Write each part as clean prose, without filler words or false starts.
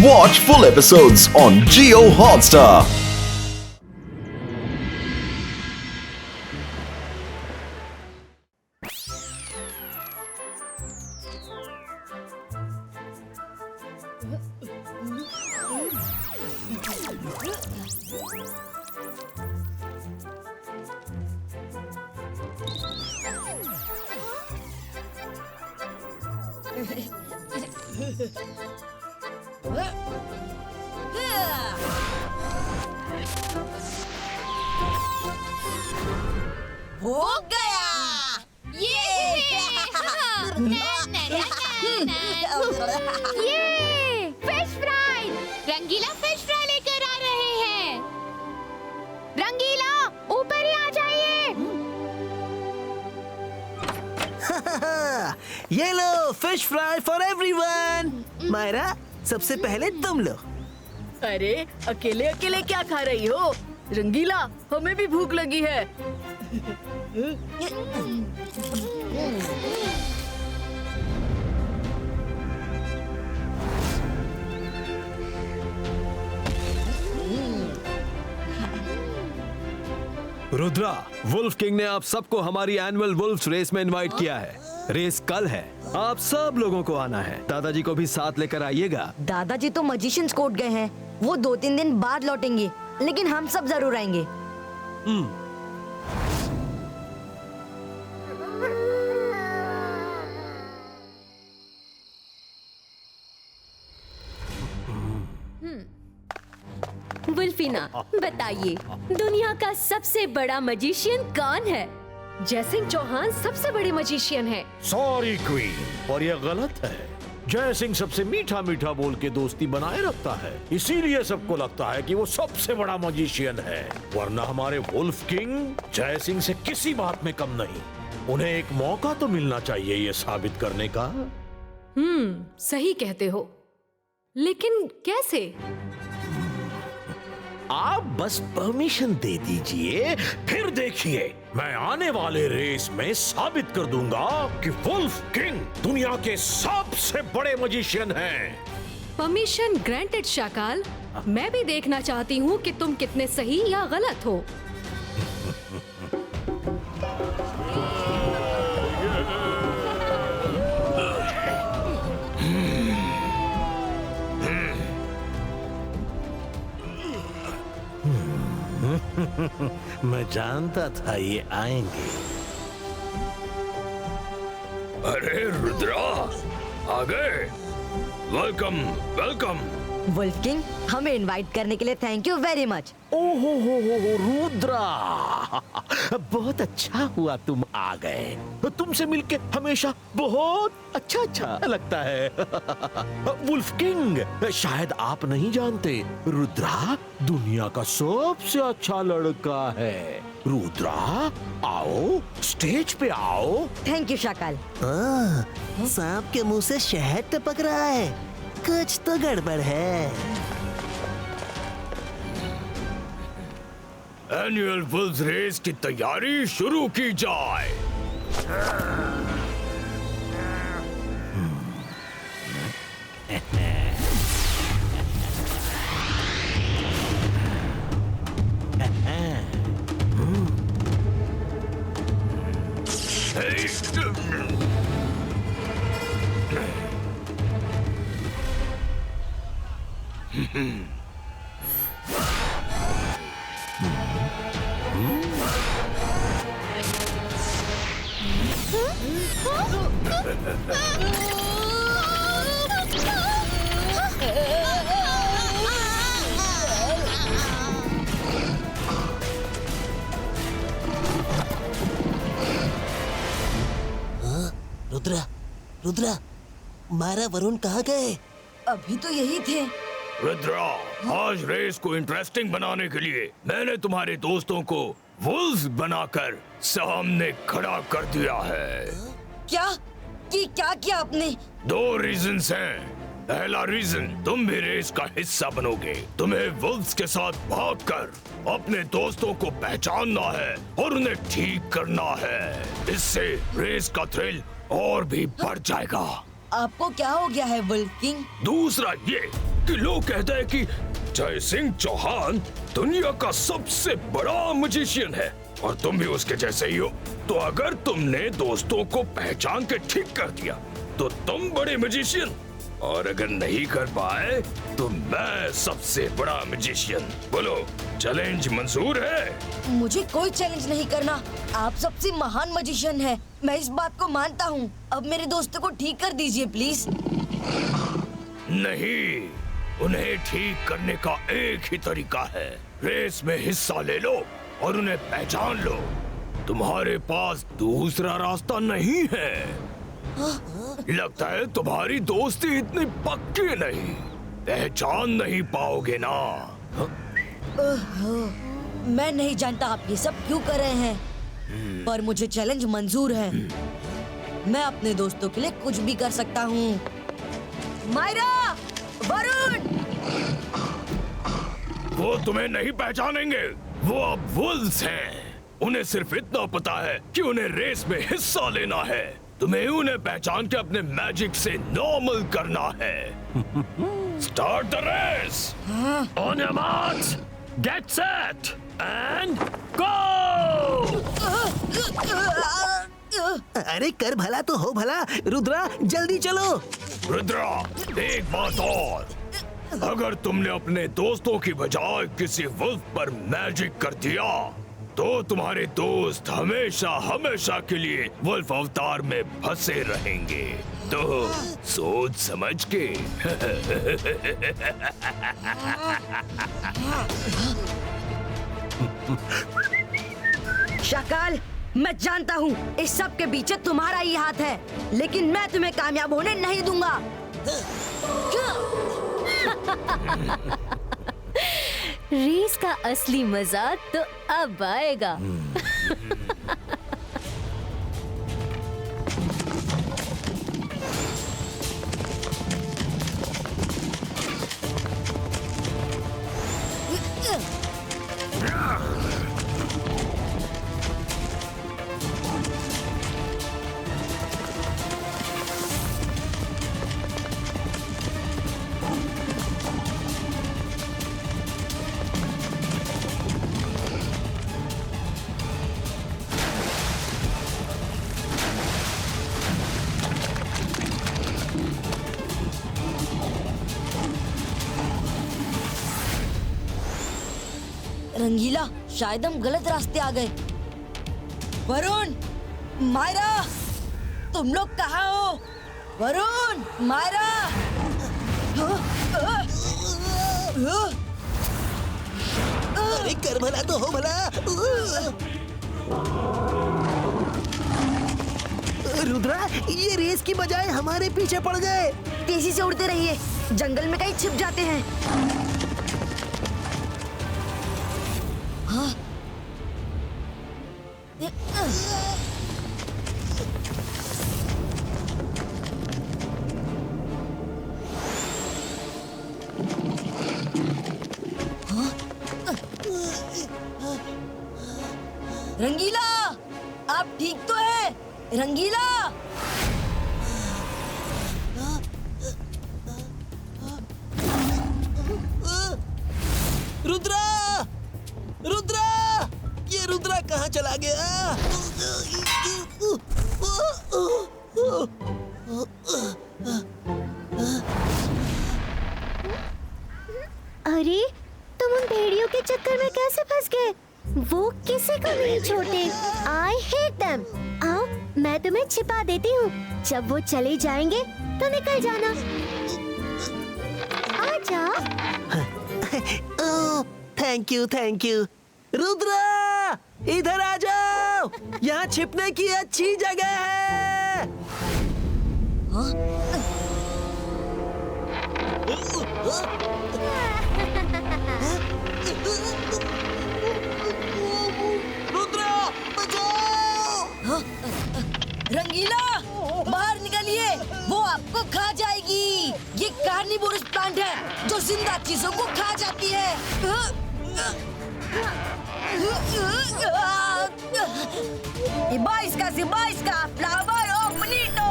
Watch full episodes on Jio Hotstar. हो गया ये फिश फ्राई। रंगीला फिश फ्राई लेकर आ रहे हैं। रंगीला ऊपर ही आ जाइए। ये लो fish fry for everyone. Myra सबसे पहले तुम लो। अरे अकेले अकेले क्या खा रही हो? रंगीला हमें भी भूख लगी है। रुद्रा, वुल्फ किंग ने आप सबको हमारी एनुअल वुल्फ रेस में इनवाइट किया है। रेस कल है, आप सब लोगों को आना है। दादाजी को भी साथ लेकर आइएगा। दादाजी तो मजिशियंस कोर्ट गए हैं, वो 2-3 दिन बाद लौटेंगे, लेकिन हम सब जरूर आएंगे। वुल्फिना, बताइए दुनिया का सबसे बड़ा मजिशियन कौन है? जयसिंह चौहान सबसे बड़े मजिशियन है। सॉरी क्वीन, और ये गलत है। जय सिंह सबसे मीठा मीठा बोल के दोस्ती बनाए रखता है, इसीलिए सबको लगता है कि वो सबसे बड़ा मजिशियन है। वरना हमारे वुल्फ किंग जय सिंह से किसी बात में कम नहीं। उन्हें एक मौका तो मिलना चाहिए ये साबित करने का। सही कहते हो, लेकिन कैसे? आप बस परमिशन दे दीजिए, फिर देखिए मैं आने वाले रेस में साबित कर दूंगा कि वुल्फ किंग दुनिया के सबसे बड़े मजिशियन हैं। Permission granted Shakaal. मैं भी देखना चाहती हूँ कि तुम कितने सही या गलत हो। मैं जानता था ये आएंगे। अरे रुद्रा, आ गए। Welcome welcome. वुल्फ किंग, हमें इनवाइट करने के लिए थैंक यू वेरी मच। ओहो हो रुद्रा, बहुत अच्छा हुआ तुम आ गए। तुमसे मिलके हमेशा बहुत अच्छा लगता है। वुल्फ किंग, शायद आप नहीं जानते, रुद्रा दुनिया का सबसे अच्छा लड़का है। रुद्रा आओ, स्टेज पे आओ। Thank you Shakaal. सांप के मुंह से शहद टपक रहा है, कुछ तो गड़बड़ है। एनुअल वुल्फ रेस की तैयारी शुरू की जाए। रुद्रा, मायरा वरुण कहाँ गए? अभी तो यही थे। रुद्रा, आज रेस को इंटरेस्टिंग बनाने के लिए मैंने तुम्हारे दोस्तों को वुल्फ बनाकर सामने खड़ा कर दिया है। क्या किया आपने? 2 रीजंस हैं। पहला रीजन, तुम भी रेस का हिस्सा बनोगे। तुम्हें वुल्फ्स के साथ भागकर अपने दोस्तों को पहचानना है और उन्हें ठीक करना है। इससे रेस का थ्रिल और भी बढ़ जाएगा। आपको क्या हो गया है वुल्फ किंग? दूसरा ये कि लोग कहते हैं कि जय सिंह चौहान दुनिया का सबसे बड़ा मैजिशियन है और तुम भी उसके जैसे ही हो। तो अगर तुमने दोस्तों को पहचान के ठीक कर दिया तो तुम बड़े मैजिशियन, और अगर नहीं कर पाए तो मैं सबसे बड़ा मैजिशियन। बोलो, चैलेंज मंजूर है? मुझे कोई चैलेंज नहीं करना। आप सबसे महान मैजिशियन हैं। मैं इस बात को मानता हूँ। अब मेरे दोस्तों को ठीक कर दीजिए प्लीज। नहीं, उन्हें ठीक करने का एक ही तरीका है। रेस में हिस्सा ले लो और उन्हें पहचान लो। तुम्हारे पास दूसरा रास्ता नहीं है। लगता है तुम्हारी दोस्ती इतनी पक्की नहीं, पहचान नहीं पाओगे ना। मैं नहीं जानता आप ये सब क्यों कर रहे हैं, पर मुझे चैलेंज मंजूर है। मैं अपने दोस्तों के लिए कुछ भी कर सकता हूँ। मायरा, वरुण, वो तुम्हें नहीं पहचानेंगे। वो अब वुल्व्स हैं। उन्हें सिर्फ इतना पता है कि उन्हें रेस में हिस्सा लेना है। तुम्हें उन्हें पहचान के अपने मैजिक से नॉर्मल करना है। Start the race. On your marks, get set and go. अरे कर भला तो हो भला। रुद्रा, जल्दी चलो। रुद्रा, एक बात और, अगर तुमने अपने दोस्तों की बजाय किसी वुल्फ पर मैजिक कर दिया तो तुम्हारे दोस्त हमेशा हमेशा के लिए वुल्फ अवतार में फंसे रहेंगे। तो सोच समझ के। शाकाल, मैं जानता हूँ इस सब के पीछे तुम्हारा ही हाथ है, लेकिन मैं तुम्हें कामयाब होने नहीं दूंगा। रेस का असली मजा तो अब आएगा। रंगीला, शायद हम गलत रास्ते आ गए। वरुण, मायरा, तुम लोग कहाँ हो? वरुण, मायरा। अरे कर भला तो हो भला। रुद्रा, ये रेस की बजाय हमारे पीछे पड़ गए। तेजी से उड़ते रहिए, जंगल में कहीं छिप जाते हैं। हाँ? रंगीला, आप ठीक तो हैं? रंगीला, रुद्रा, रुद्रा, ये रुद्रा कहाँ चला गया? अरे, तुम उन भेड़ियों के चक्कर में कैसे फंस गए? वो किसी को नहीं छोड़ते। I hate them। आओ, मैं तुम्हें छिपा देती हूँ। जब वो चले जाएंगे तो निकल जाना। आजा। Oh, thank you, thank you. Rudra, इधर आ जाओ। यहाँ छिपने की अच्छी जगह है। रुद्रा, बचाओ। रंगीला, बाहर निकलिए, वो आपको खा जाएगी। ये कार्निवोरस प्लांट है जो जिंदा चीजों को खा जाती है। Ibaiska, flower of bonito.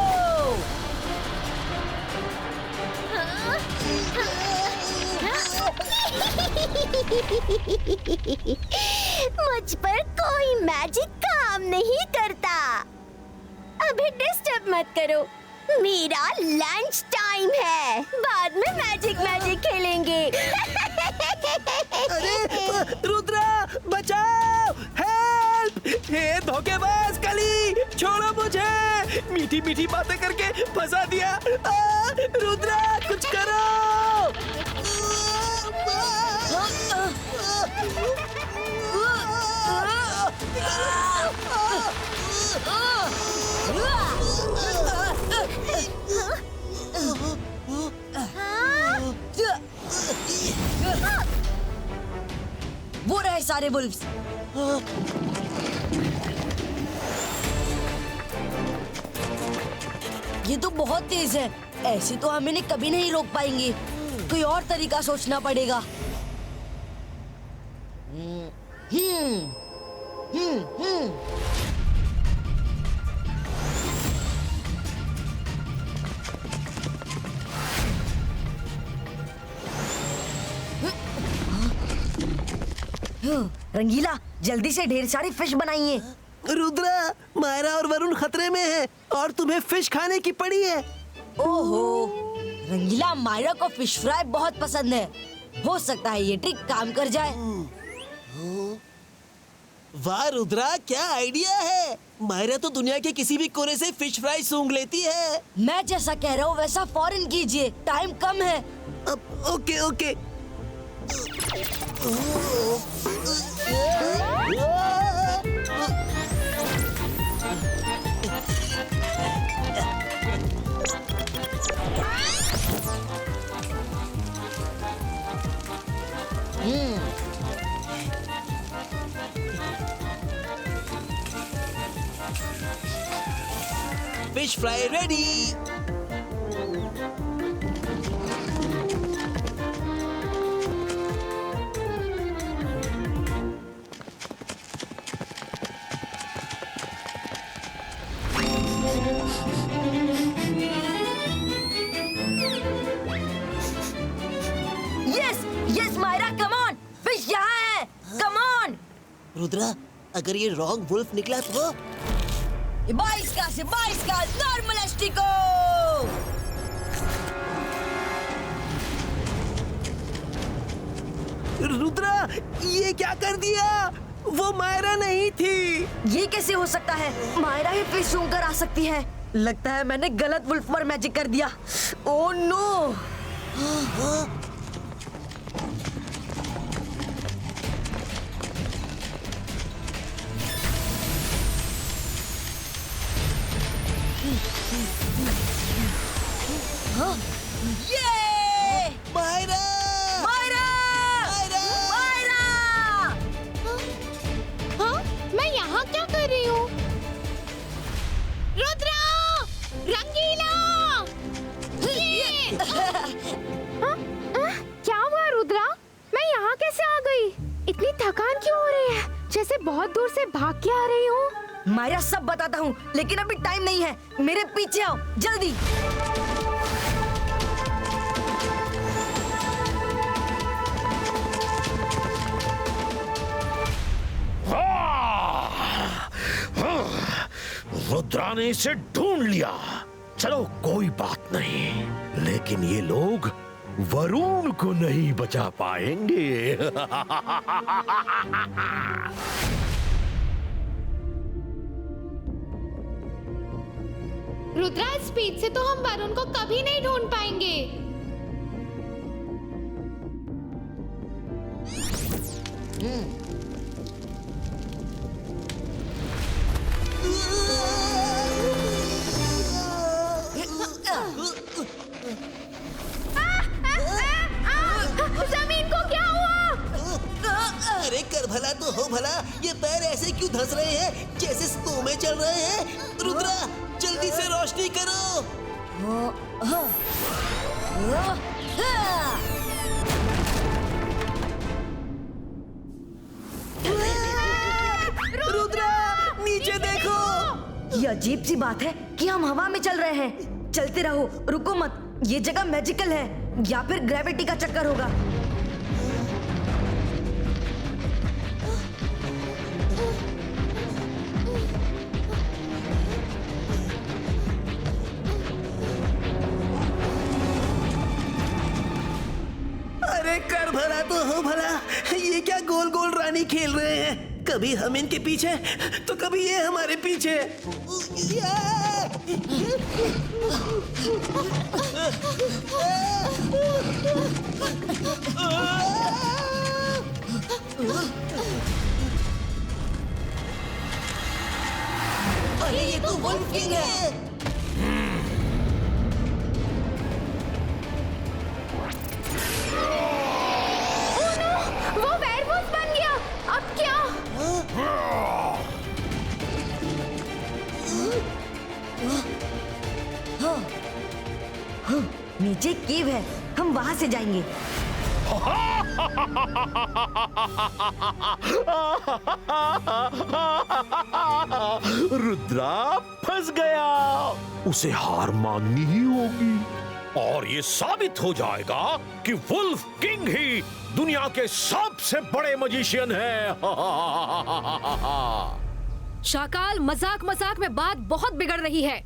मुझ पर कोई मैजिक काम नहीं करता। अभी डिस्टर्ब मत करो, मेरा लंच टाइम है, बाद में मैजिक खेलेंगे। अरे रुद्रा बचाओ, हेल्प! हे धोखेबाज कली, छोड़ो मुझे, मीठी मीठी बातें करके फंसा दिया। रुद्रा कुछ करो। वो रहे सारे वुल्फ्स। ये तो बहुत तेज है, ऐसे तो हम इन्हें कभी नहीं रोक पाएंगे। कोई और तरीका सोचना पड़ेगा। रंगीला, जल्दी से ढेर सारी फिश बनाइए। रुद्रा, मायरा और वरुण खतरे में हैं और तुम्हें फिश खाने की पड़ी है। ओहो, रंगीला, मायरा को फिश फ्राई बहुत पसंद है। हो सकता है ये ट्रिक काम कर जाए। वाह रुद्रा, क्या आइडिया है। मायरा तो दुनिया के किसी भी कोने से फिश फ्राई सूंघ लेती है। मैं जैसा कह रहा हूँ वैसा फौरन कीजिए, टाइम कम है। Okay okay. Fish fry ready. Yes Myra, come on, fish यहाँ है, कम ऑन। रुद्रा, अगर ये रॉन्ग वुल्फ निकला तो? 22 का नॉर्मलिस्टिको। रुद्रा, ये क्या कर दिया? वो मायरा नहीं थी। ये कैसे हो सकता है? मायरा ही फिश सूंघ कर आ सकती है। लगता है मैंने गलत वुल्फ पर मैजिक कर दिया। Oh no. Yay! Myra! Myra! Myra! Myra! हाँ? मैं यहाँ क्या कर रही हूँ? रुद्रा! रंगीला! क्या हुआ रुद्रा? मैं यहाँ कैसे आ गई? इतनी थकान क्यों हो रही है? जैसे बहुत दूर से भाग के आ रही हूँ। मायरा, सब बताता हूँ, लेकिन अभी टाइम नहीं है। मेरे पीछे आओ, जल्दी। रुद्रा ने इसे ढूंढ लिया। चलो कोई बात नहीं, लेकिन ये लोग वरुण को नहीं बचा पाएंगे। रुद्रा, स्पीड से तो हम वरुण को कभी नहीं ढूंढ पाएंगे। जमीन को क्या हुआ? अरे कर भला तो हो भला, ये पैर ऐसे क्यों धंस रहे हैं जैसे स्नो में चल रहे हैं? रुद्रा, जल्दी से रोशनी करो। रुद्रा, नीचे देखो। ये अजीब सी बात है कि हम हवा में चल रहे हैं। चलते रहो, रुको मत। ये जगह मैजिकल है या फिर ग्रेविटी का चक्कर होगा। अरे कर भला तो हो भला, ये क्या गोल गोल रानी खेल रहे हैं? कभी हम इनके पीछे तो कभी ये हमारे पीछे। अरे ये तो वुल्फ किंग है। वो वेयरवुल्फ बन गया। अब क्या? नीचे केव है, हम वहां से जाएंगे। रुद्रा फंस गया, उसे हार माननी ही होगी और ये साबित हो जाएगा कि वुल्फ किंग ही दुनिया के सबसे बड़े मजिशियन हैं। शाकाल, मजाक मजाक में बात बहुत बिगड़ रही है।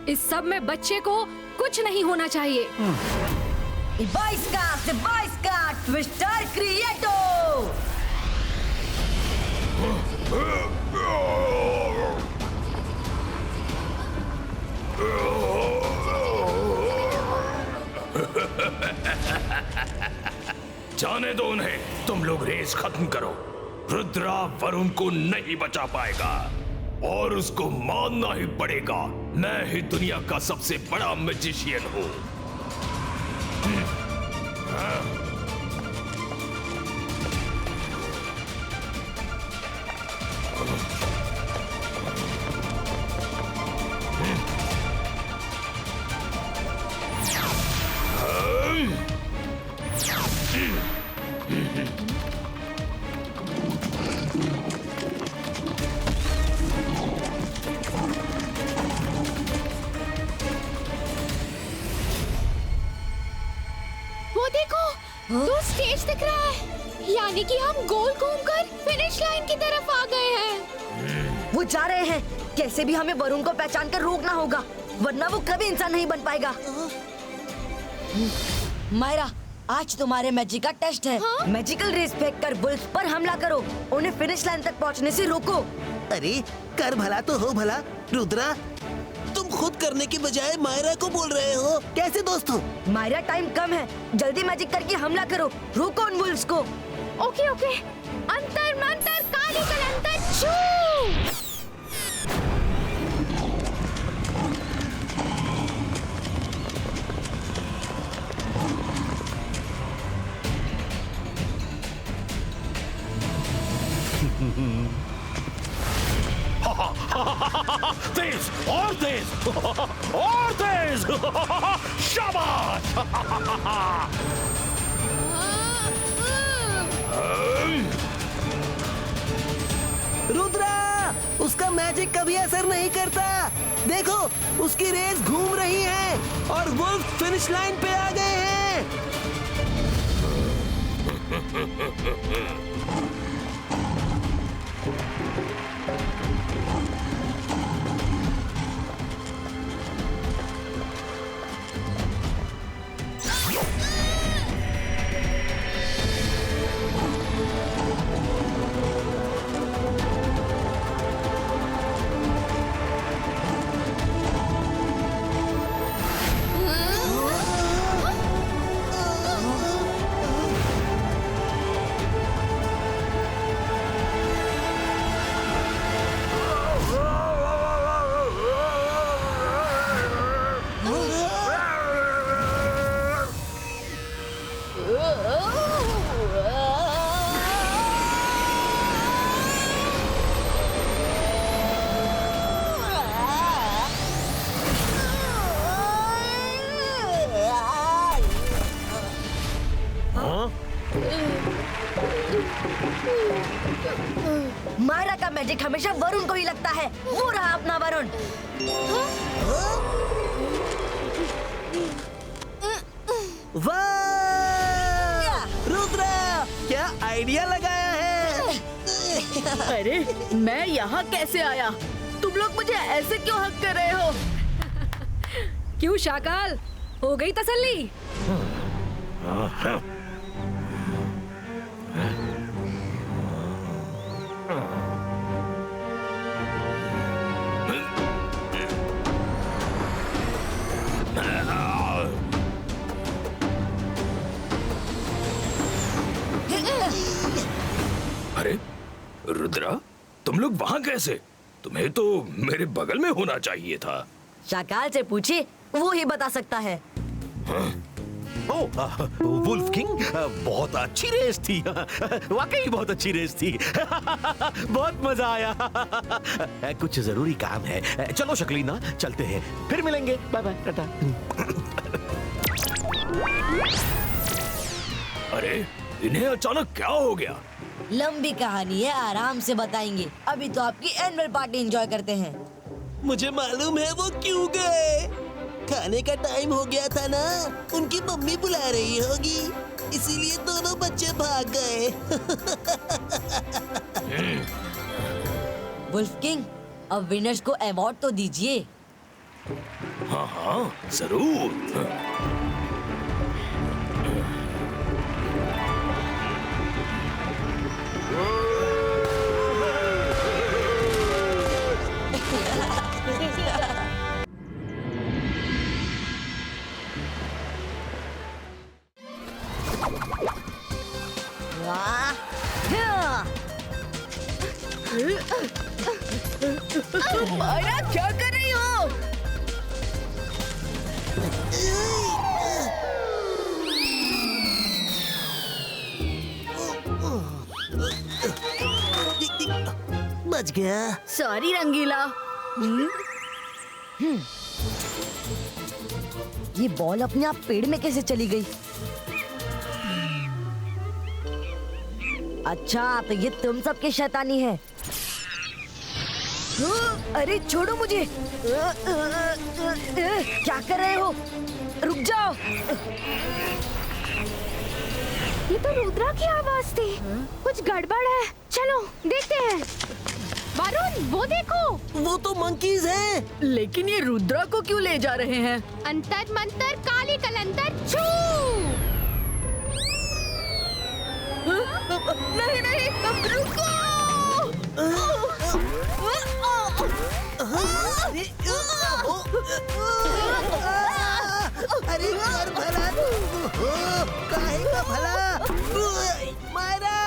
इस सब में बच्चे को कुछ नहीं होना चाहिए। Ibaiska, ट्विस्टर क्रिएटो। जाने दो उन्हें, तुम लोग रेस खत्म करो। रुद्रा वरुण को नहीं बचा पाएगा और उसको मानना ही पड़ेगा। मैं ही दुनिया का सबसे बड़ा मैजिशियन हूँ। तो स्टेज दिख रहा है, यानी कि हम गोल घूमकर फिनिश लाइन की तरफ आ गए हैं। वो जा रहे हैं। कैसे भी हमें वरुण को पहचान कर रोकना होगा, वरना वो कभी इंसान नहीं बन पाएगा। मायरा, आज तुम्हारे मैजिक का टेस्ट है। मैजिकल रेस फेंक कर वुल्फ पर हमला करो, उन्हें फिनिश लाइन तक पहुंचने से रोको। अरे कर भला तो हो भला। रुद्रा, तुम खुद करने की बजाय मायरा को बोल रहे हो, कैसे दोस्त हो? मायरा, टाइम कम है, जल्दी मैजिक करके हमला करो, रोको उन वुल्फ्स को। ओके ओके, अंतर मंतर काली कलंतर छू। तेज और तेज और तेज। शाबाश। रुद्रा, उसका मैजिक कभी असर नहीं करता। देखो, उसकी रेस घूम रही है और वुल्फ फिनिश लाइन पे आ गए हैं। मायरा का मैजिक हमेशा वरुण को ही लगता है। वो रहा अपना वरुण। वाह! रुद्रा, क्या आइडिया लगाया है। अरे मैं यहाँ कैसे आया? तुम लोग मुझे ऐसे क्यों हक कर रहे हो? क्यों शाकाल, हो गई तसल्ली? अरे रुद्रा, तुम लोग वहाँ कैसे? तुम्हें तो मेरे बगल में होना चाहिए था। शाकाल से पूछे, वो ही बता सकता है। वुल्फ किंग, बहुत अच्छी रेस थी। वाकई बहुत अच्छी रेस थी। बहुत मजा आया। कुछ जरूरी काम है, चलो शकलीना चलते हैं, फिर मिलेंगे। बाय बाय, टाटा। अरे इन्हें अचानक क्या हो गया? लंबी कहानी है, आराम से बताएंगे। अभी तो आपकी एनुअल पार्टी एंजॉय करते हैं। मुझे मालूम है वो क्यों गए। खाने का टाइम हो गया था ना, उनकी मम्मी बुला रही होगी, इसीलिए दोनों बच्चे भाग गए। वुल्फ किंग, अब विनर्स को अवार्ड तो दीजिए। हाँ हाँ जरूर। मायरा क्या कर रही हो? बच गया। सॉरी रंगीला। ये बॉल अपने आप पेड़ में कैसे चली गई? अच्छा, तो ये तुम सबकी शैतानी है। अरे छोड़ो मुझे। क्या कर रहे हो? रुक जाओ। ये तो रुद्रा की आवाज थी। कुछ गड़बड़ है, चलो देखते हैं। वरुण, वो देखो। वो तो मंकीज हैं। लेकिन ये रुद्रा को क्यों ले जा रहे हैं? अंतर मंतर काली कलंतर छू। नहीं नहीं, रुको। अरे यार भला काहे का भला। मायरा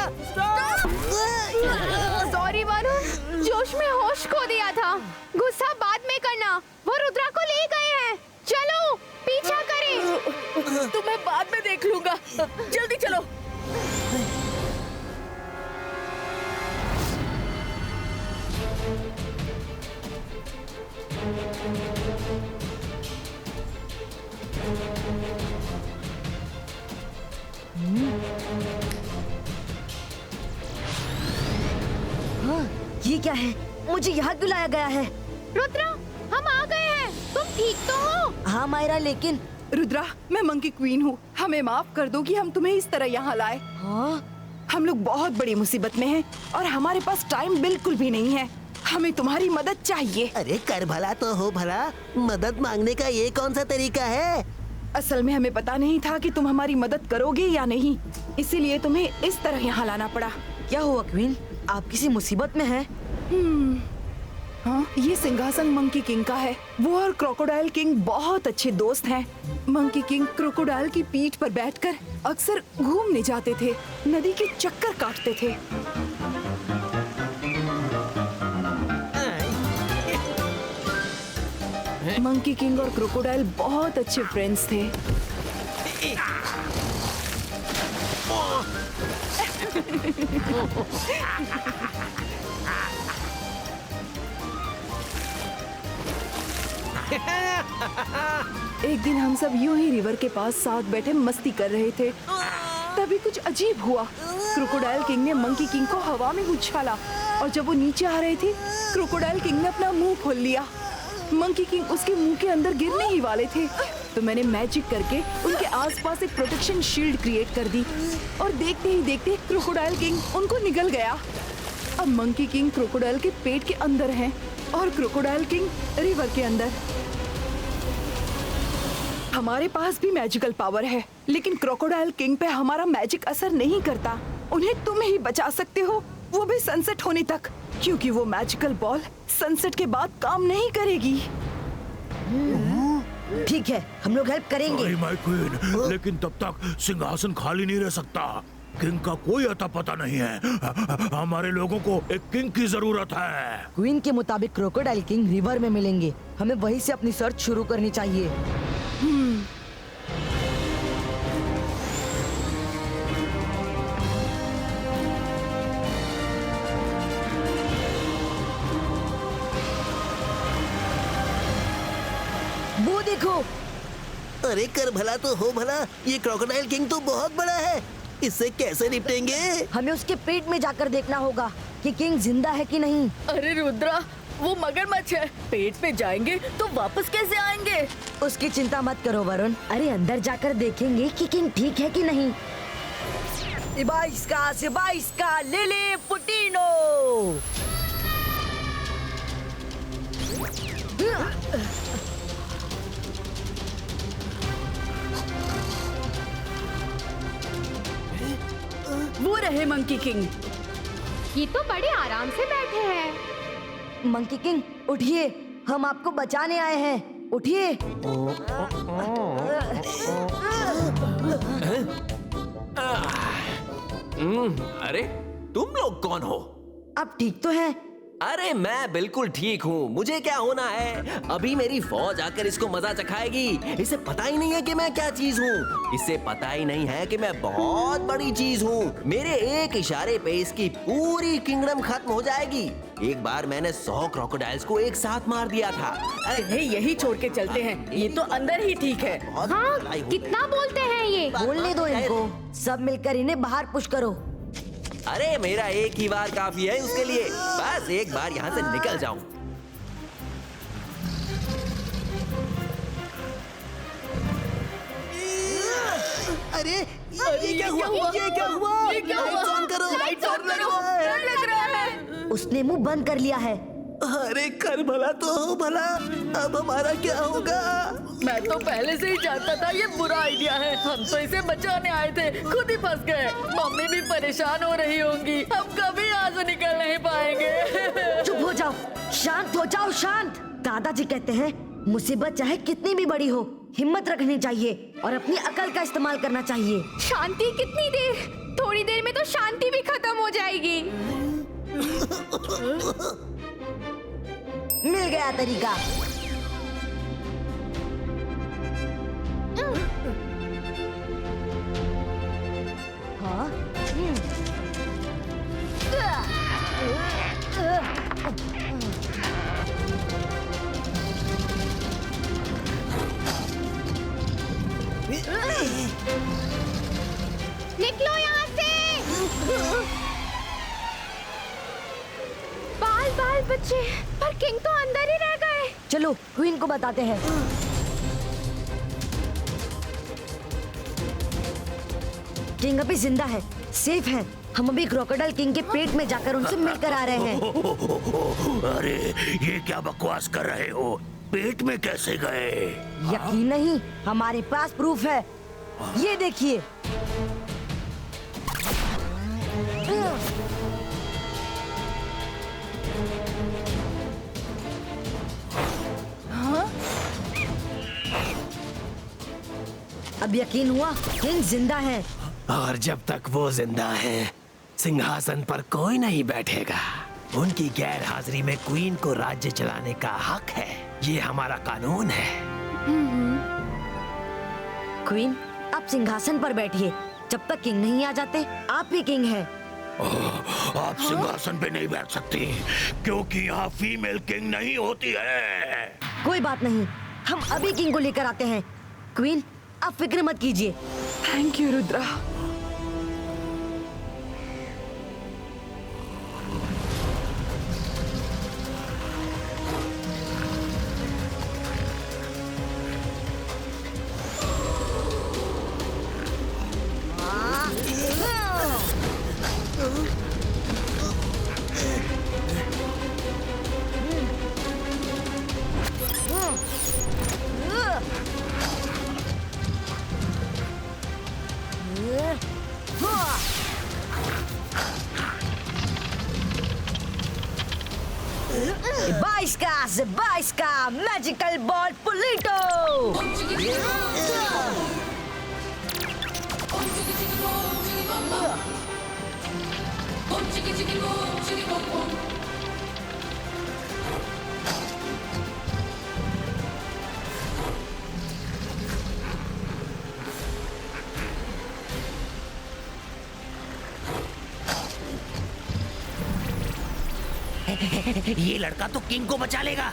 सॉरी वरुण, जोश में होश खो दिया था। गुस्सा बाद में करना। वो रुद्रा को ले गए हैं, चलो पीछा करें। तुम्हें बाद में देख लूंगा, जल्दी चलो। हाँ, ये क्या है? मुझे यहाँ क्यों लाया गया है? रुद्रा, हम आ गए हैं। तुम ठीक तो हो? हाँ मायरा, लेकिन रुद्रा, मैं मंकी क्वीन हूँ। हमें माफ कर दो कि हम तुम्हें इस तरह यहाँ लाए। हाँ? हम लोग बहुत बड़ी मुसीबत में हैं और हमारे पास टाइम बिल्कुल भी नहीं है। हमें तुम्हारी मदद चाहिए। अरे कर भला तो हो भला, मदद मांगने का ये कौन सा तरीका है? असल में हमें पता नहीं था कि तुम हमारी मदद करोगे या नहीं, इसीलिए तुम्हें इस तरह यहाँ लाना पड़ा। क्या हुआ क्वीन? आप किसी मुसीबत में हैं? हाँ, ये सिंहासन मंकी किंग का है। वो और क्रोकोडाइल किंग बहुत अच्छे दोस्त हैं। मंकी किंग क्रोकोडाइल की पीठ पर बैठकर अक्सर घूमने जाते थे, नदी के चक्कर काटते थे। मंकी किंग और क्रोकोडाइल बहुत अच्छे फ्रेंड्स थे। एक दिन हम सब यूं ही रिवर के पास साथ बैठे मस्ती कर रहे थे, तभी कुछ अजीब हुआ। क्रोकोडाइल किंग ने मंकी किंग को हवा में उछाला और जब वो नीचे आ रहे थे, क्रोकोडाइल किंग ने अपना मुंह खोल लिया। मंकी किंग उसके मुंह के अंदर गिरने ही वाले थे, तो मैंने मैजिक करके उनके आसपास एक प्रोटेक्शन शील्ड क्रिएट कर दी और देखते ही देखते क्रोकोडाइल किंग उनको निगल गया। अब मंकी किंग क्रोकोडाइल के पेट के अंदर है और क्रोकोडाइल किंग रिवर के अंदर। हमारे पास भी मैजिकल पावर है, लेकिन क्रोकोडाइल किंग पे हमारा मैजिक असर नहीं करता। उन्हें तुम ही बचा सकते हो, वो भी सनसेट होने तक, क्योंकि वो मैजिकल बॉल सनसेट के बाद काम नहीं करेगी। ठीक है, हम लोग हेल्प करेंगे। Sorry, my queen, लेकिन तब तक सिंहासन खाली नहीं रह सकता। किंग का कोई अता पता नहीं है। हमारे लोगों को एक किंग की जरूरत है। क्वीन के मुताबिक क्रोकोडाइल किंग रिवर में मिलेंगे। हमें वहीं से अपनी सर्च शुरू करनी चाहिए। वो देखो। अरे कर भला तो हो भला, ये क्रोकोडाइल किंग तो बहुत बड़ा है, इससे कैसे निपटेंगे? हमें उसके पेट में जाकर देखना होगा कि किंग जिंदा है कि नहीं। अरे रुद्रा, वो मगरमच्छ है, पेट पे जाएंगे तो वापस कैसे आएंगे? उसकी चिंता मत करो वरुण। अरे अंदर जाकर देखेंगे कि किंग ठीक है कि नहीं। सिबाइस्का लिली पुटीनो। वो रहे मंकी किंग। ये तो बड़े आराम से बैठे हैं। मंकी किंग उठिए, हम आपको बचाने आए हैं। उठिए। अरे तुम लोग कौन हो? आप ठीक तो हैं? अरे मैं बिल्कुल ठीक हूँ, मुझे क्या होना है? अभी मेरी फौज आकर इसको मजा चखाएगी। इसे पता ही नहीं है कि मैं क्या चीज हूँ। इसे पता ही नहीं है कि मैं बहुत बड़ी चीज हूँ। मेरे एक इशारे पे इसकी पूरी किंगडम खत्म हो जाएगी। एक बार मैंने 100 क्रोकोडाइल्स को एक साथ मार दिया था। अरे यही छोड़ के चलते हैं, ये तो अंदर ही ठीक है। हाँ, कितना बोलते हैं ये। बोलने दो इनको। सब मिलकर इन्हें बाहर पुश करो। अरे मेरा एक ही बार काफी है उसके लिए, बस एक बार यहाँ से निकल जाऊं। अरे ये क्या हुआ? ये क्या हुआ? लाइट्स ऑन करो, लाइट्स ऑन करो। डर लग रहा है। उसने मुंह बंद कर लिया है। अरे कर भला तो हो भला, अब हमारा क्या होगा? मैं तो पहले से ही जानता था ये बुरा आइडिया है। हम तो इसे बचाने आए थे, खुद ही फंस गए। मम्मी भी परेशान हो रही होंगी, हम कभी यहाँ से निकल नहीं पाएंगे। चुप हो जाओ, शांत हो जाओ, शांत। दादाजी कहते हैं मुसीबत चाहे कितनी भी बड़ी हो, हिम्मत रखनी चाहिए और अपनी अकल का इस्तेमाल करना चाहिए। शांति कितनी देर? थोड़ी देर में तो शांति भी खत्म हो जाएगी। मिल गया तरीका। हाँ? निकलो यहाँ से। बाल बाल बच्चे, पर किंग तो अंदर ही रह गए। चलो क्वीन को बताते हैं। किंग अभी जिंदा है, सेफ है। हम अभी क्रोकोडाइल किंग के पेट में जाकर उनसे मिलकर आ रहे हैं। अरे ये क्या बकवास कर रहे हो? पेट में कैसे गए? यकीन नहीं, हमारे पास प्रूफ है। ये देखिए। अब यकीन हुआ किंग जिंदा है। और जब तक वो जिंदा है, सिंहासन पर कोई नहीं बैठेगा। उनकी गैर हाजिरी में क्वीन को राज्य चलाने का हक है, ये हमारा कानून है। क्वीन, आप सिंहासन पर बैठिए। जब तक किंग नहीं आ जाते, आप ही किंग हैं। आप सिंहासन पे नहीं बैठ सकती, क्योंकि यहाँ फीमेल किंग नहीं होती है। कोई बात नहीं, हम अभी किंग को लेकर आते हैं। क्वीन, आप फिक्र मत कीजिए। Thank you Rudra. से 22 का मैजिकल बॉल पुलिटो। ये लड़का तो किंग को बचा लेगा।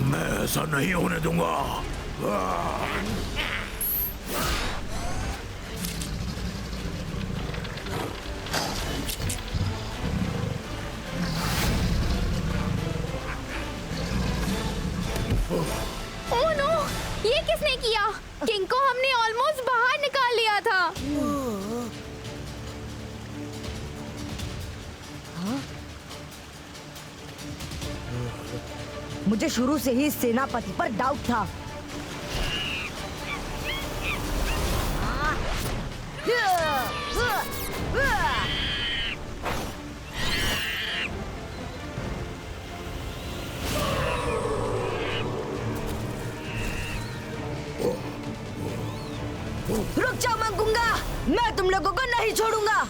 मैं ऐसा नहीं होने दूंगा। ओह नो, ये किसने किया? किंग को हमने ऑलमोस्ट बाहर निकाल लिया था। मुझे शुरू से ही सेनापति पर डाउट था। रुक जाओ मंगूंगा, मैं तुम लोगों को नहीं छोड़ूंगा।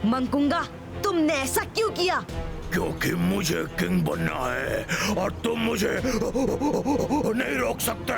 मंगूंगा, तुमने ऐसा क्यों किया? क्योंकि मुझे किंग बनना है और तुम मुझे नहीं रोक सकते।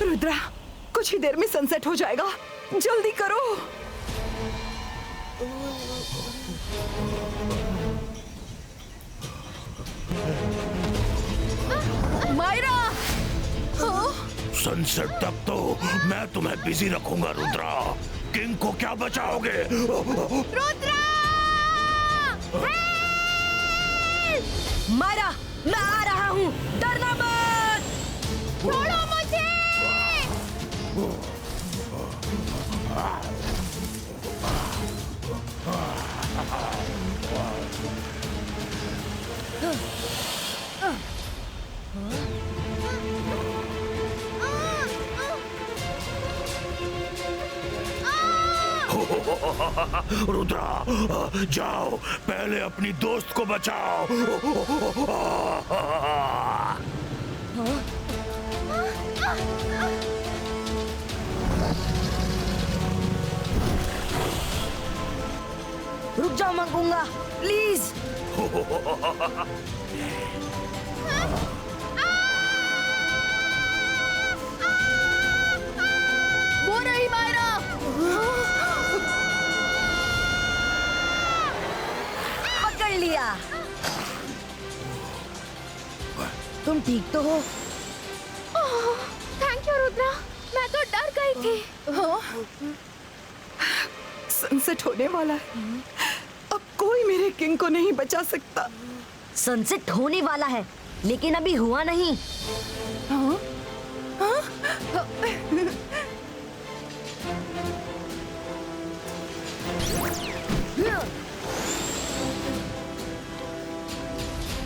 रुद्रा, कुछ ही देर में सनसेट हो जाएगा, जल्दी करो। मायरा! सनसेट तक तो मैं तुम्हें बिजी रखूंगा रुद्रा। किंग को क्या बचाओगे? रुद्रा! मायरा, मैं आ रहा हूँ, डरना मत। छोड़ो मुझे! रुद्रा, जाओ, पहले अपनी दोस्त को बचाओ। रुक जाओ मंगूंगा, प्लीज। वो रही मायरा! पकड़ लिया। तुम ठीक तो हो? थैंक यू रुद्रा, मैं तो डर गई थी। सनसेट होने वाला है, अब कोई मेरे किंग को नहीं बचा सकता। सनसेट होने वाला है, लेकिन अभी हुआ नहीं। हाँ? हाँ?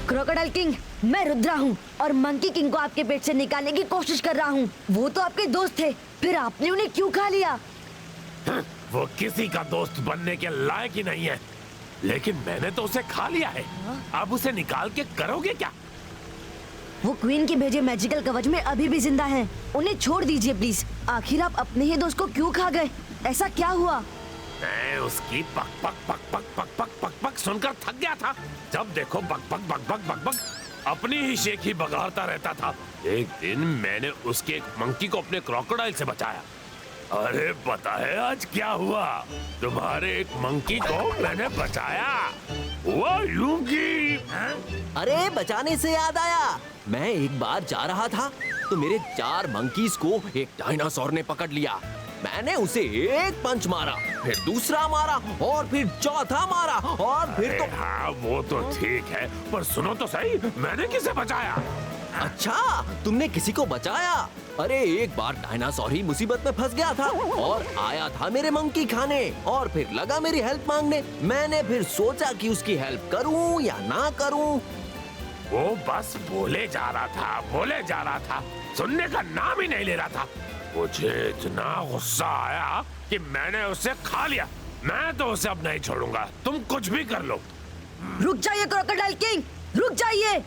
क्रोकोडाइल किंग, मैं रुद्रा हूँ और मंकी किंग को आपके पेट से निकालने की कोशिश कर रहा हूँ। वो तो आपके दोस्त थे, फिर आपने उन्हें क्यों खा लिया? वो किसी का दोस्त बनने के लायक ही नहीं है, लेकिन मैंने तो उसे खा लिया है। अब उसे निकाल के करोगे क्या? वो क्वीन के भेजे मैजिकल कवच में अभी भी जिंदा हैं। उन्हें छोड़ दीजिए प्लीज। आखिर आप अपने ही दोस्त को क्यों खा गए? ऐसा क्या हुआ? मैं उसकी पक पक पक पक पक पक पक पक सुनकर थक गया था। जब देखो बक बक बक बक बक बक अपनी ही शेख ही बघारता रहता था। एक दिन मैंने उसके एक मंकी को अपने क्रोकोडाइल से बचाया। अरे पता है आज क्या हुआ? तुम्हारे एक मंकी को मैंने बचाया। वो यूं कि अरे बचाने से याद आया, मैं एक बार जा रहा था तो मेरे 4 मंकीज को एक डायनासोर ने पकड़ लिया। मैंने उसे एक पंच मारा, फिर दूसरा मारा और फिर चौथा मारा और फिर तो हाँ वो तो ठीक है, पर सुनो तो सही, मैंने किसे बचाया? अच्छा तुमने किसी को बचाया? अरे एक बार डायनासोर ही मुसीबत में फंस गया था और आया था मेरे मंकी खाने और फिर लगा मेरी हेल्प मांगने। मैंने फिर सोचा कि उसकी हेल्प करूं या ना करूं। वो बस बोले जा रहा था, सुनने का नाम ही नहीं ले रहा था। मुझे इतना गुस्सा आया कि मैंने उसे खा लिया। मैं तो उसे अब नहीं छोड़ूंगा, तुम कुछ भी कर लो। रुक जाइए क्रोकोडाइल किंग, रुक जाइए।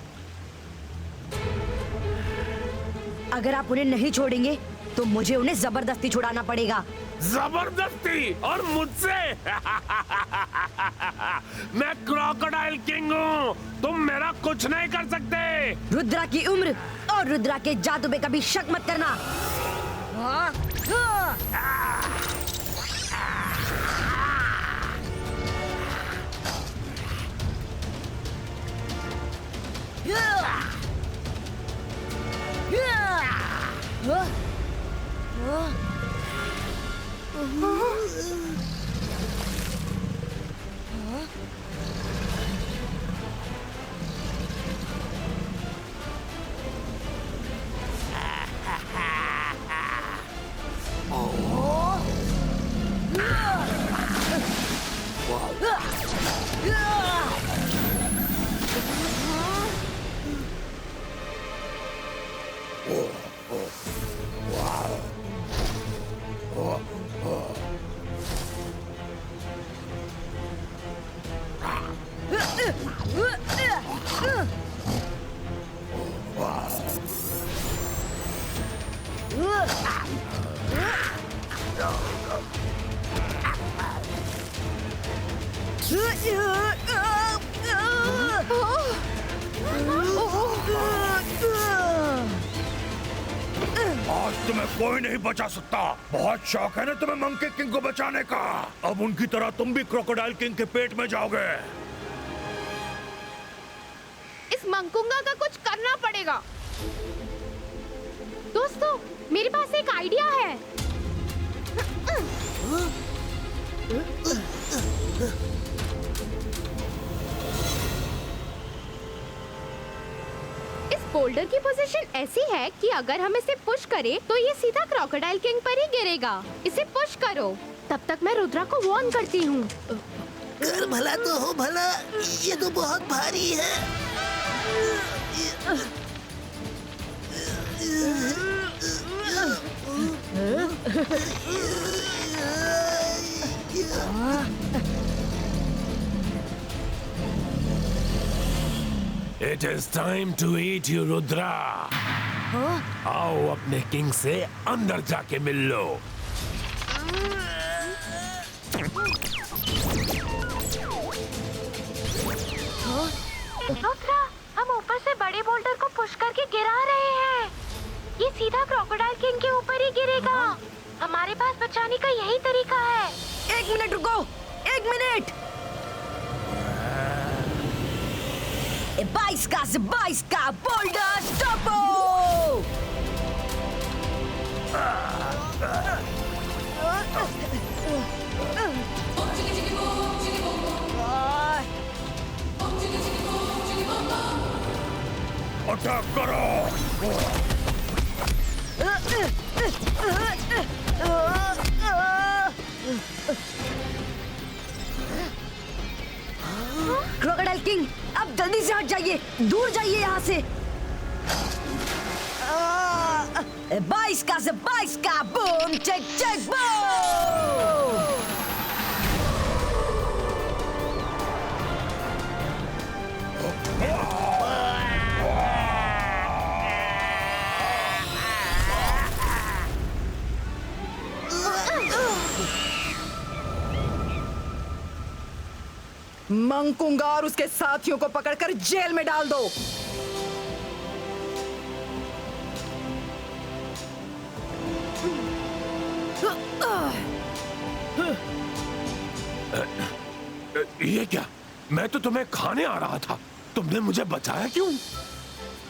अगर आप उन्हें नहीं छोड़ेंगे तो मुझे उन्हें जबरदस्ती छुड़ाना पड़ेगा। जबरदस्ती? और मुझसे? मैं क्रोकोडाइल किंग हूँ, तुम मेरा कुछ नहीं कर सकते। रुद्रा की उम्र और रुद्रा के जादू पे कभी शक मत करना। आज तुम्हें कोई नहीं बचा सकता। बहुत शौक है ना तुम्हें मंकी किंग को बचाने का। अब उनकी तरह तुम भी क्रोकोडाइल किंग के पेट में जाओगे। इस मंकुंगा का कुछ करना पड़ेगा। दोस्तों मेरे पास एक आइडिया है। इस बोल्डर की पोजीशन ऐसी है कि अगर हम इसे पुश करें तो ये सीधा क्रोकोडाइल किंग पर ही गिरेगा। इसे पुश करो, तब तक मैं रुद्रा को वार्न करती हूँ। कर भला तो हो भला, ये तो बहुत भारी है। It is time to eat you, Rudra. आओ अपने किंग से अंदर जाके मिल लो। रुद्रा, हम ऊपर से बड़े बोल्डर को पुश करके गिरा रहे हैं। ये सीधा क्रोकोडाइल किंग के ऊपर ही गिरेगा। हमारे पास बचाने का यही तरीका है। 1 मिनट रुको, 1 मिनट। बाईस का बोल्डर टर्बो। अटैक करो। क्रोकोडाइल किंग, अब जल्दी से हट जाइए, दूर जाइए यहाँ से। 22 का बूम चेक चेक बूम। मंकुंगा और उसके साथियों को पकड़कर जेल में डाल दो। ये क्या? मैं तो तुम्हें खाने आ रहा था, तुमने मुझे बचाया क्यों?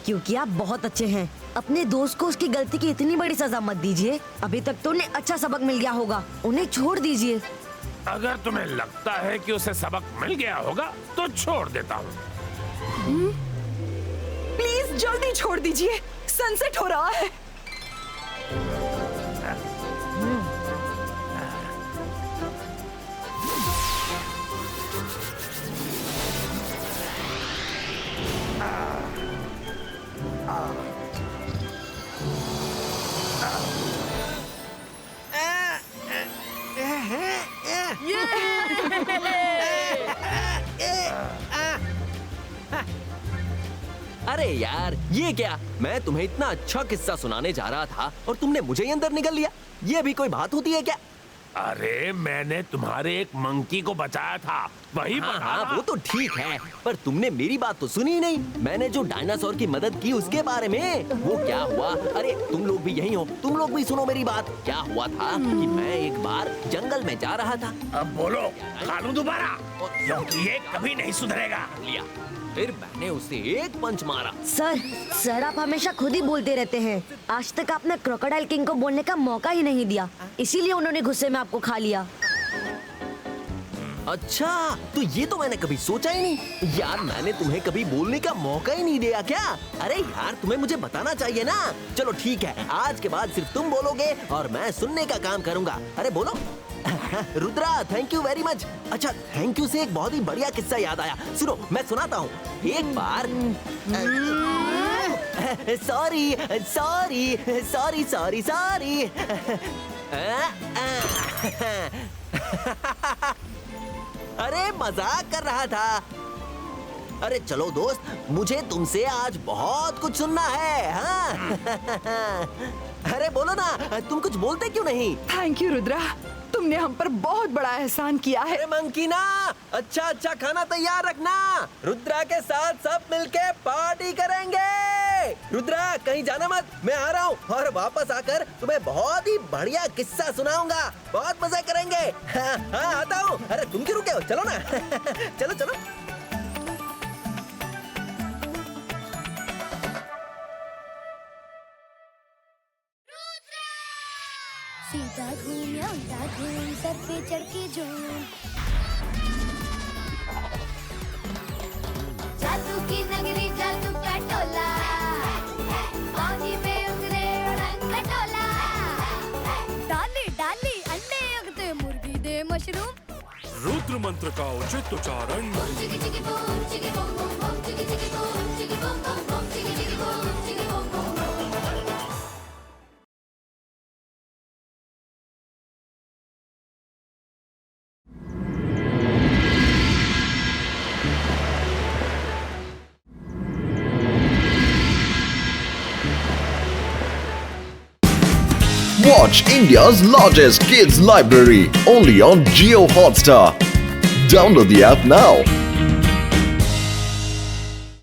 क्योंकि आप बहुत अच्छे हैं। अपने दोस्त को उसकी गलती की इतनी बड़ी सजा मत दीजिए। अभी तक तो उन्हें अच्छा सबक मिल गया होगा, उन्हें छोड़ दीजिए। अगर तुम्हें लगता है कि उसे सबक मिल गया होगा तो छोड़ देता हूँ। प्लीज जल्दी छोड़ दीजिए, सनसेट हो रहा है। अरे यार, ये क्या? मैं तुम्हें इतना अच्छा किस्सा सुनाने जा रहा था और तुमने मुझे ही अंदर निकल लिया। ये भी कोई बात होती है क्या? अरे मैंने तुम्हारे एक मंकी को बचाया था, वही हाँ, बता हाँ, रहा। वो तो ठीक है, पर तुमने मेरी बात तो सुनी ही नहीं। मैंने जो डायनासोर की मदद की उसके बारे में। वो क्या हुआ? अरे तुम लोग भी यही हो, तुम लोग भी सुनो मेरी बात। क्या हुआ था कि मैं एक बार जंगल में जा रहा था। अब बोलो, खा लूं दोबारा, क्योंकि ये कभी नहीं सुधरेगा। लिया, फिर मैंने उसे एक पंच मारा। सर आप हमेशा खुद ही बोलते रहते हैं। आज तक आपने क्रोकोडाइल किंग को बोलने का मौका ही नहीं दिया, इसीलिए उन्होंने गुस्से में आपको खा लिया। अच्छा, तो ये तो मैंने कभी सोचा ही नहीं। यार, मैंने तुम्हें कभी बोलने का मौका ही नहीं दिया क्या? अरे यार, तुम्हें मुझे बताना चाहिए ना। चलो ठीक है, आज के बाद सिर्फ तुम बोलोगे और मैं सुनने का काम करूंगा। अरे बोलो। Rudra, thank you very much. अच्छा, थैंक यू से एक बहुत ही बढ़िया किस्सा याद आया। सुनो, मैं सुनाता हूँ। एक बार sorry sorry sorry sorry sorry अरे मजाक कर रहा था। अरे चलो दोस्त, मुझे तुमसे आज बहुत कुछ सुनना है। हाँ? अरे बोलो ना, तुम कुछ बोलते क्यों नहीं? थैंक यू रुद्रा, तुमने हम पर बहुत बड़ा एहसान किया है। अरे मंकीना, अच्छा अच्छा खाना तैयार रखना। रुद्रा के साथ सब मिलके पार्टी करेंगे। रुद्रा, कहीं जाना मत, मैं आ रहा हूँ और वापस आकर तुम्हें बहुत ही बढ़िया किस्सा सुनाऊंगा। बहुत मजा करेंगे। हाँ, हाँ आता हूँ। अरे तुम क्यों रुके हो? चलो ना। चलो चलो। सीधा घूम या उल्टा घूम, सर पे चढ़ के झूम। जादू की नगरी, जादू का टोला, पानी में उतरे उड़न खटोला। डाली डाली अंडे उगते, मुर्गी दे मशरूम। रुद्र मंत्र का उचित उच्चारण। Chiki chiki boom, chiki boom boom boom, chiki chiki boom, chiki boom boom boom, chiki chiki boom, chiki boom boom. Watch India's largest kids library only on Jio Hotstar. Download the app now.